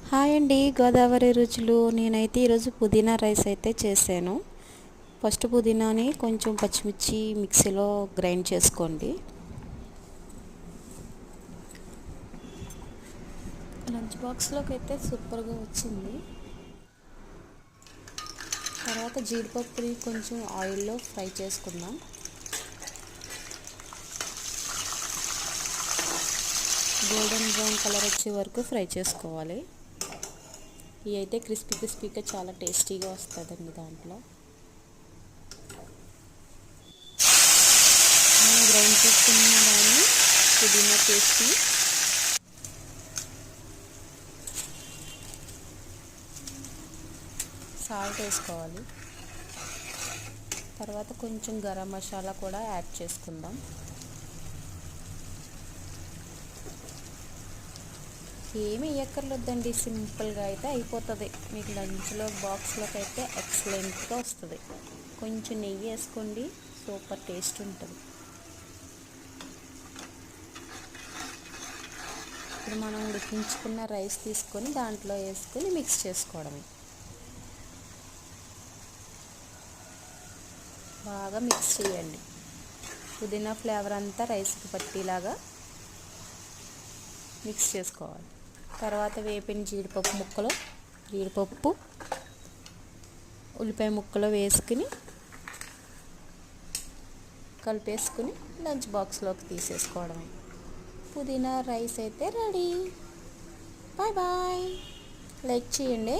Hi అండి, గోదావరి రుచులు. నేనైతే ఈరోజు పుదీనా రైస్ అయితే చేశాను. ఫస్ట్ పుదీనాని కొంచెం పచ్చిమిర్చి మిక్సీలో గ్రైండ్ చేసుకోండి. లంచ్ బాక్స్లోకి అయితే సూపర్గా వచ్చింది. తర్వాత జీడిపప్పుని కొంచెం ఆయిల్లో ఫ్రై చేసుకుందాం. గోల్డెన్ బ్రౌన్ కలర్ వచ్చే వరకు ఫ్రై చేసుకోవాలి. ఇవి అయితే క్రిస్పీగా చాలా టేస్టీగా వస్తుందండి. దాంట్లో మనం గ్రైండ్ చేసుకున్న దాన్ని పుదీనా పేస్ట్, సాల్ట్ వేసుకోవాలి. తర్వాత కొంచెం గరం మసాలా కూడా యాడ్ చేసుకుందాం. ఏమి వేయక్కర్లేదండి, సింపుల్గా అయితే అయిపోతుంది. మీకు లంచ్లో బాక్స్లోకి అయితే ఎక్సలెంట్గా వస్తుంది. కొంచెం నెయ్యి వేసుకోండి, సూపర్ టేస్ట్ ఉంటుంది. ఇప్పుడు మనం ఉడికించుకున్న రైస్ తీసుకొని దాంట్లో వేసుకొని మిక్స్ చేసుకోవడమే. బాగా మిక్స్ చేయండి. పుదీనా ఫ్లేవర్ అంతా రైస్కి పట్టేలాగా మిక్స్ చేసుకోవాలి. తర్వాత వేపిన జీడిపప్పు ఉల్లిపాయ ముక్కలు వేసుకుని కలిపేసుకుని లంచ్ బాక్స్లోకి తీసేసుకోవడమే. పుదీనా రైస్ అయితే రెడీ. Bye bye. లైక్ చేయండి.